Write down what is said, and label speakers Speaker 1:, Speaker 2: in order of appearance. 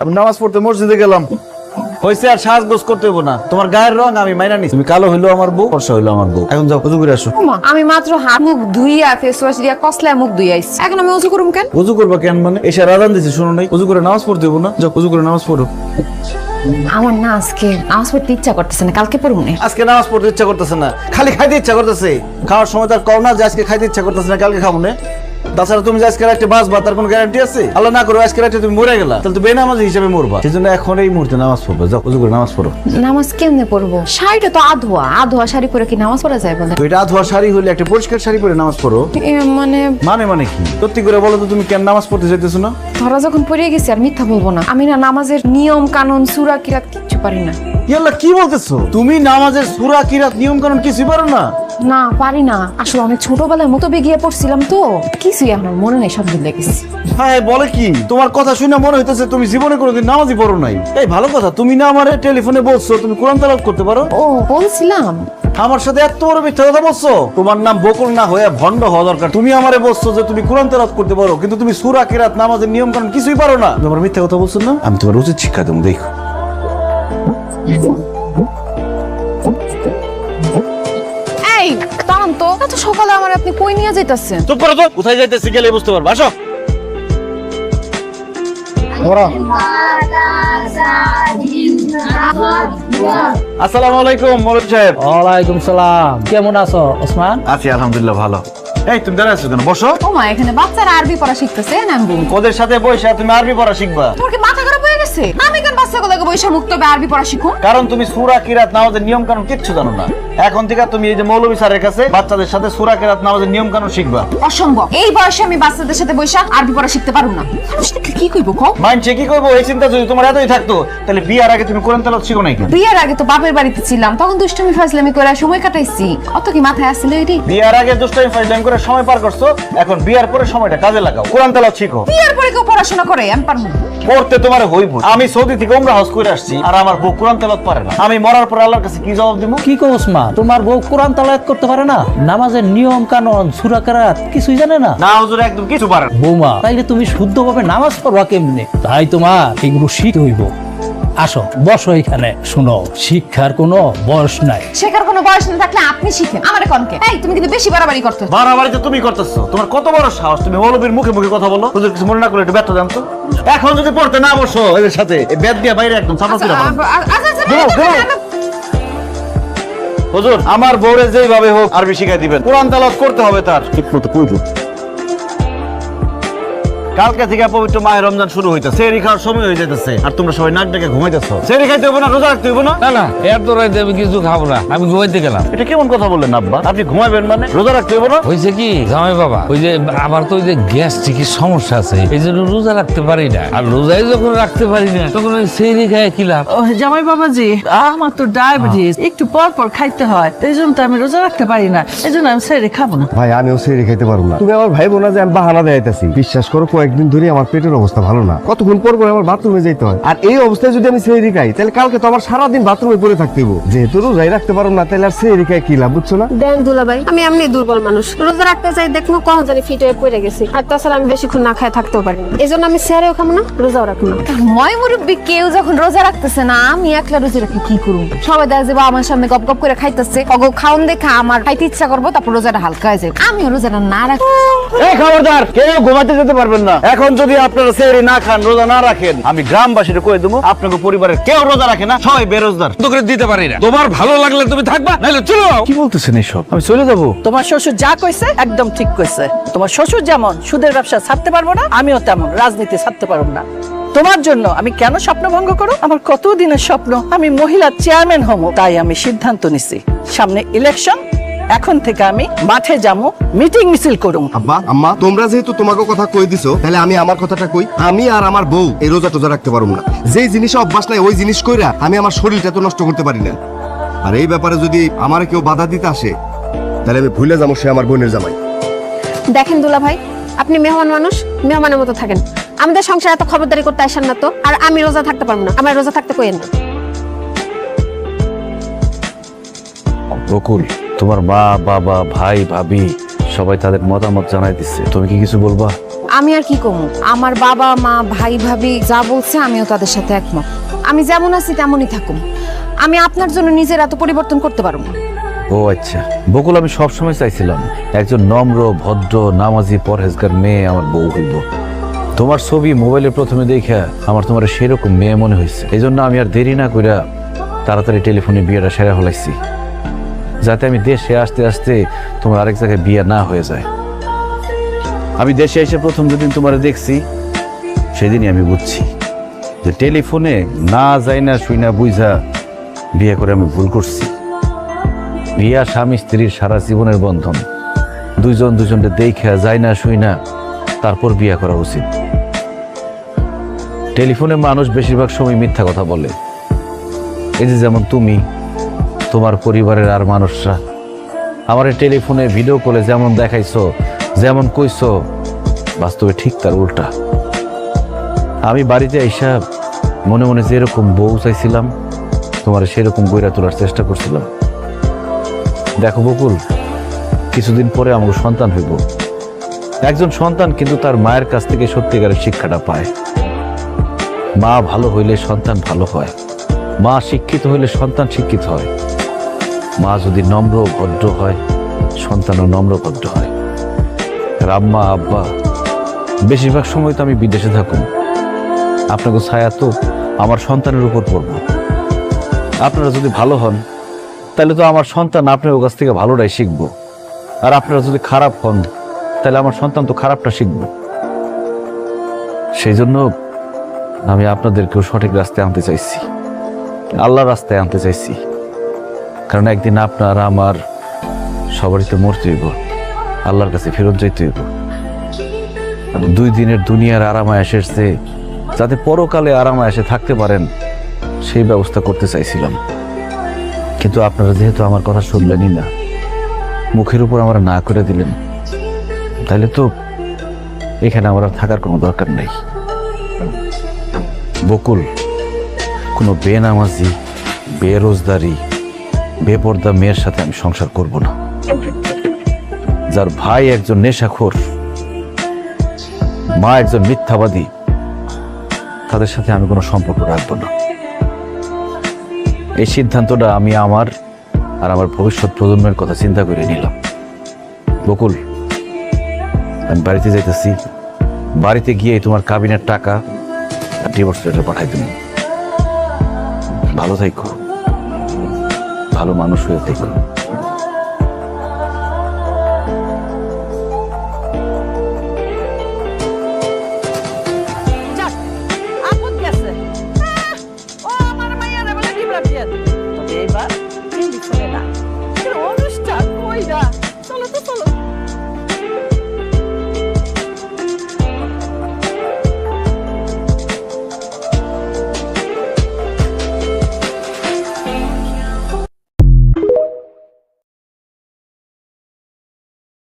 Speaker 1: আমি নামাজ পড়তে মসজিদে গেলাম, হয়েছে আর সাজগোজ করতে হইব না। তোমার গায়ের রং আমি মাইনা নিছি, তুমি কালো হইলো আমার বউ, ফর্সা হইলো আমার বউ। এখন যাও উজু করে আসো।
Speaker 2: আমি মাত্র হাত মুখ ধুইয়া ফেস ওয়াশ দিয়া কসলায় মুখ ধুইয়া আইছি, এখন আমি উজু করুম কেন?
Speaker 1: উজু করবা কেন মানে? এসে রাজান দিছি শুনো নাই? উজু করে নামাজ পড়তে হইব না? যাও উজু করে নামাজ পড়ো।
Speaker 2: আমার না আজকে নামাজ পড়তে ইচ্ছা করতেছে না, কালকে পড়ুম না।
Speaker 1: আজকে নামাজ পড়তে ইচ্ছা করতেছে না, খালি খাইতে ইচ্ছা করতেছে। খাওয়ার সময় তার কও না যে আজকে খাইতে ইচ্ছা করতেছে না, কালকে খাবো না। তাছাড়া তুমি যে আজকে রাতে বাঁচবা তার কোনো গ্যারান্টি আছে? আল্লাহ না করো আজকে রাতে তুমি মরে গেলা, তাহলে তো বেনামাজি হিসেবে মরবা। সেজন্য এখন এই মুহূর্তে নামাজ পড়বে, যাও উজু করে নামাজ পড়ো।
Speaker 2: নামাজ কেমনে পড়বো? শাড়িটা তো আধোয়া, আধোয়া শাড়ি পরে কি নামাজ পড়া যায় বলে?
Speaker 1: তো এটা ধোয়া শাড়ি হইলে একটা পরিষ্কার শাড়ি পরে নামাজ পড়ো।
Speaker 2: মানে
Speaker 1: মানে কি সত্যি করে বলো তো, তুমি কেন নামাজ পড়তে চাইতেছো না?
Speaker 2: ধরা যখন পড়ে গেছি আর মিথ্যা বলবো না। আমি না নামাজের নিয়ম কানুন সূরা কিরাত কিচ্ছু পারি না।
Speaker 1: ইয়াল্লাহ কি বলতেছো? তুমি নামাজের সূরা কিরাত নিয়ম কানুন কিছুই পারো না?
Speaker 2: না পারি না, আসলে অনেক ছোটবেলায় মতো বেগিয়ে পড়ছিলাম তো, কিছুই আমার মনে নেই, সব ভুলে গেছি।
Speaker 1: হ্যাঁ বলে কি? তোমার কথা শুনে মনে হইতেছে তুমি জীবনে কোনোদিন নামাজই পড়ো নাই। এই ভালো কথা, তুমি না আমারে টেলিফোনে বলছো তুমি কোরআন তেলাওয়াত করতে পারো।
Speaker 2: ও বলছিলাম।
Speaker 1: আমার সাথে এত বড় মিথ্যা কথা বলছো? তোমার নাম বকুল না হয়ে ভণ্ড হওয়া দরকার। তুমি আমারে বলছো যে তুমি কোরআন তেলাওয়াত করতে পারো, কিন্তু তুমি সূরা কিরাত নামাজের নিয়ম কানুন কিছুই পারো না। তোমার মিথ্যা কথা বলছো না? আমি তোমার উচিত শিক্ষা দেবো, দেখো।
Speaker 2: এই দাঁড়ান তো, এত সকালে আমার আপনি কই নিয়ে যাইতাছেন?
Speaker 1: চুপ করো তো, কোথায় যাইতেছি গেলে বুঝতে পারবো। আসো। আসসালামু আলাইকুম মৌলভী সাহেব।
Speaker 3: ওয়ালাইকুম সালাম, কেমন আছো ওসমান?
Speaker 1: আছি আলহামদুলিল্লাহ ভালো। এই তুমি দাঁড়ায় আছো কেন? বসো।
Speaker 2: ও মা, এখানে বাচ্চারা আরবি পড়া শিখতেছে, না আমি বলবো।
Speaker 1: ওদের সাথে বসে তুমি আরবি পড়া শিখবা?
Speaker 2: তোমার কি মাথা খারাপ হয়ে গেছে? আমি কেন বাচ্চাগুলোকে বৈশা মুক্ত হবে আরবি পড়া শিখুন?
Speaker 1: কারণ তুমি সূরা কিরাত নামাজের নিয়ম কানুন কিচ্ছু জানো না। এখন থেকে তুমি এই যে মৌলভী স্যারের কাছে বাচ্চাদের সাথে সূরা কিরাত নামাজের নিয়ম কানুন শিখবা।
Speaker 2: অসম্ভব, এই বয়সে আমি বাচ্চাদের সাথে বৈশা আরবি পড়া শিখতে পারবো না। মানুষ দেখলে কি কইবো কও?
Speaker 1: মাইন্ডে কি করবো এই চিন্তা যদি তোমার এতই থাকতো, তাহলে বিয়ার আগে তুমি কোরআন তেলাওয়াত শিখো নাই কেন?
Speaker 2: বিয়ের আগে তো বাপের বাড়িতে ছিলাম, তখন দুষ্টুমি ফাজলামি করে সময় কাটাইছি। অত কি মাথায় আসছিল এটি?
Speaker 1: বিয়ার আগে দুষ্টামি ফাজলামি করে সময় পার করছো, এখন বিয়ার পরে সময়টা কাজে লাগাও, কোরআন তেলাওয়াত শিখো।
Speaker 2: বিয়ের পরে কেউ পড়াশোনা করে? আমি পারবো না।
Speaker 1: করতে তোমার হইব। আমি সৌদি থেকে উমরা হজ করে আসছি, আর আমার বউ কোরআন তেলাওয়াত পারে না। আমি মরার পর আল্লাহর কাছে কি জবাব দিব?
Speaker 3: কি কো ওসমান, তোমার বউ কোরআন তেলাওয়াত করতে পারে না? নামাজের নিয়ম কানুন সূরা কিরাত কিছুই জানে না?
Speaker 1: না হুজুর, একদম কিছু পারে না।
Speaker 3: বৌমা, তাইলে তুমি শুদ্ধভাবে নামাজ পড়বা কেমনে? তাই তোমার এগুলো শিখতে হইব। আসো বসো এখানে, শুনো, শিক্ষার কোনো বয়স নাই।
Speaker 2: শেখার কোনো বয়স না থাকলে আপনি শিখেন, আমারে কনকে? এই তুমি কিন্তু বেশি বাড়াবাড়ি করতেছো।
Speaker 1: বাড়াবাড়ি তো তুমি করতেছো। তোমার কত বড় সাহস, তুমি মৌলবীর মুখে মুখে কথা বলো। হুজুর কিছু মনে না করলে একটু ব্যর্থ জানতো। এখন যদি পড়তে না বসো এদের সাথে, এই ব্যাট দিয়ে বাইরে একদম চাপা ফিরে পড়ো। হুজুর আমার বউরে যেইভাবে হোক আরবি শিখাই দিবেন, কোরআন তেলাওয়াত করতে হবে তার ঠিকমতো পড়বো। কালকে থেকে পবিত্র মাহে রমজান শুরু হইতেছে, সেহরি খাওয়ার সময় হয়ে যাইতেছে, আর তোমরা সবাই নাক ডেকে ঘুমাইতেছো। সেহরি খাইতে হবে না, রোজা রাখতে হবে না?
Speaker 4: না না, এর তো রাইতে আমি কিছু খাবো না, আমি ঘুমাইতে গেলাম।
Speaker 1: এটা কেমন কথা বললেন আব্বা? আপনি ঘুমাবেন মানে রোজা রাখতে হবে না?
Speaker 4: হয়েছে কি জামাই বাবা, ওই যে আমার তো ওই যে গ্যাস্ট্রিকের সমস্যা আছে, এই জন্য রোজা রাখতে পারি না। আর রোজাই যখন রাখতে পারি না, তখন ওই সেহরি খায় কি লাভ?
Speaker 5: ও জামাই বাবাজি, আমার তো ডায়াবেটিস, একটু পর পর খাইতে হয়, এই জন্য তো আমি রোজা রাখতে পারি না, এই জন্য আমি সেরে খাবো না।
Speaker 6: ভাই আমিও সেরে খাইতে পারবো না। তুমি আমার ভাই বোনা যে আমি বাহানা দেয়াইতেছি, বিশ্বাস করো কয়েকদিন ধরে আমার পেটের অবস্থা ভালো না। কতক্ষণ পর পর আমার বাথরুমে যেতে হয়, আর এই অবস্থায় যদি আমি সেহরি খাই তাহলে কালকে তো আমার সারাদিন বাথরুমে পড়ে থাকতে হইব। যেহেতু রোজাই রাখতে পারবো না, তাহলে আর সেহরি খাই কি লাভ, বুঝছো না?
Speaker 7: দেন দুলাভাই, আমি এমনি দুর্বল মানুষ, রোজা রাখতে চাই দেখবো কখন জানি ফিট হয়ে পড়ে গেছি, আর তাছাড়া আমি বেশিক্ষণ না খায় থাকতেও পারি না, এই জন্য আমি সেরেও খাবো না, রোজাও রাখবো না।
Speaker 2: ময় মুরব্বী কেউ যখন রোজা রাখতেছে না, আমি একলা রোজা রাখি কি করুম? সবাই দেখা যাবে আমার সামনে গপ গপ করে খাইতেছে, অগো খাওন দেখা আমার খাইতে ইচ্ছা করবো, তারপর রোজাটা হালকা হয়ে যায়। আমিও রোজাটা না রাখি।
Speaker 1: এই খবরদার, কেউ ঘুমাতে যেতে পারবেন না। এখন যদি আপনারা সেহরি না খান, রোজা না রাখেন, আমি গ্রামবাসীরা কয়ে দেবো আপনাকে পরিবারের কেউ রোজা রাখে না, সবাই বেরোজগার।
Speaker 4: তো করে দিতে পারি না। তোমার ভালো লাগলে তুমি থাকবা, নাহলে চলে যাও।
Speaker 1: কি বলতেছেন এইসব? আমি চলে যাবো?
Speaker 5: তোমার শ্বশুর যা কইছে একদম ঠিক কইছে। তোমার শ্বশুর যেমন সুদের ব্যবসা ছাড়তে পারবো না, আমিও তেমন রাজনীতি ছাড়তে পারবো না। তোমার জন্য আমি কেন স্বপ্ন ভঙ্গ করো? আমার কত দিনের স্বপ্ন আমি মহিলা চেয়ারম্যান হব, তাই আমি সিদ্ধান্ত নিছি সামনে ইলেকশন, এখন থেকে আমি মাঠে যাবো, মিটিং মিছিল করুম।
Speaker 6: আব্বা আম্মা, তোমরা যেহেতু তোমাকে কথা কই দিছো, তাহলে আমি আমার কথাটা কই। আমি আর আমার বউ এই রোজা টোজা রাখতে পারবো না। যেই জিনিসে অভ্যাস নাই ওই জিনিস কইরা আমি আমার শরীরটা তো নষ্ট করতে পারি না। আর এই ব্যাপারে যদি আমার কেউ বাধা দিতে আসে, তাহলে আমি ভুলে যাবো সে আমার বোনের জামাই।
Speaker 7: দেখেন দুলাভাই, আপনি মেহমান মানুষ, মেহমানের মতো থাকেন, আমাদের সংসারে এত খবরদারি করতে আসেন না তো। আর আমি রোজা থাকতে পারবো না, আমার রোজা থাকতে কইেন না।
Speaker 1: বকুল, তোমার মা বাবা ভাই ভাবি সবাই তাদের মতামত জানাই দিচ্ছে, তুমি কি কিছু বলবা?
Speaker 2: আমি আর কি কমু, আমার বাবা মা ভাই ভাবি যা বলছে আমিও তাদের সাথে একমত। আমি যেমন আছি তেমনই থাকুম। আমি আপনার জন্য নিজের এত পরিবর্তন করতে পারবো না।
Speaker 4: ও আচ্ছা বকুল, আমি সবসময় চাইছিলাম একজন নম্র ভদ্র নামাজি পরহেজগার মেয়ে আমার বউ হইব। তোমার ছবি মোবাইলে প্রথমে দেখে আমার তোমার সেরকম মেয়ে মনে হয়েছে। এই জন্য আমি আর দেরি না কইরা তাড়াতাড়ি টেলিফোনে বিয়েটা সেরা হলাইছি, যাতে আমি দেশে আসতে আসতে তোমার আরেক জায়গায় বিয়ে না হয়ে যায়। আমি দেশে এসে প্রথম যেদিন তোমার দেখছি সেদিনই আমি বুঝছি যে টেলিফোনে না যাই না শুই না বুঝা বিয়ে করে আমি ভুল করছি। বিয়া স্বামী স্ত্রীর সারা জীবনের বন্ধন, দুইজন দুজনকে দেখা যায় না শুই না তারপর বিয়ে করা উচিত। টেলিফোনে মানুষ বেশিরভাগ সময় মিথ্যা কথা বলে। এই যে যেমন তুমি, তোমার পরিবারের আর মানুষরা আমার টেলিফোনে ভিডিও কলে যেমন দেখাইছো যেমন কইছো, বাস্তবে ঠিক তার উল্টা। আমি বাড়িতে আইসা মনে মনে যেরকম বউ চাইছিলাম তোমার সেরকম গইরা তোলার চেষ্টা করছিলাম। দেখো বকুল, কিছুদিন পরে আমার সন্তান হইব। একজন সন্তান কিন্তু তার মায়ের কাছ থেকে সত্যিকারের শিক্ষাটা পায়। মা ভালো হইলে সন্তান ভালো হয়, মা শিক্ষিত হইলে সন্তান শিক্ষিত হয়, মা যদি নম্র ভদ্র হয় সন্তানও নম্র ভদ্র হয়। আর আম্মা আব্বা বেশিরভাগ সময় তো আমি বিদেশে থাকুন, আপনাকে ছায়া তো আমার সন্তানের উপর পড়ব। আপনারা যদি ভালো হন তাহলে তো আমার সন্তান আপনার কাছ থেকে ভালোটাই শিখবো, আর আপনারা যদি খারাপ হন তাহলে আমার সন্তান তো খারাপটা শিখব। সেই জন্য আমি আপনাদেরকেও সঠিক রাস্তায় আনতে চাইছি, আল্লাহর রাস্তায় আনতে চাইছি। কারণ একদিন আপনার আমার সবারই তো মরতে হইব, আল্লাহর কাছে ফেরত যাইতে হইব। 2 দিনের দুনিয়ার আরামায় এসেছে, যাতে পরকালে আরামায় এসে থাকতে পারেন সেই ব্যবস্থা করতে চাইছিলাম। কিন্তু আপনারা যেহেতু আমার কথা শুনলেনই না, মুখের উপর আমার না করে দিলেন, তাহলে তো এখানে আমার আর থাকার কোনো দরকার নেই। বকুল, কোনো বেনামাজি বেরোজগারি বেপর্দা মেয়ের সাথে আমি সংসার করব না। যার ভাই একজন নেশাখোর, মা একজন মিথ্যাবাদী, তাদের সাথে আমি কোনো সম্পর্ক রাখবো না। এই সিদ্ধান্তটা আমি আমার আর আমার ভবিষ্যৎ প্রজন্মের কথা চিন্তা করে নিলাম। বকুল, আমি বাড়িতে যাইতেছি, বাড়িতে গিয়ে তোমার কাবিনের টাকা আর ডিভোর্স লেটার পাঠাই দেব। ভালো থাইকো, ভালো মানুষ হয়ে থাইকো।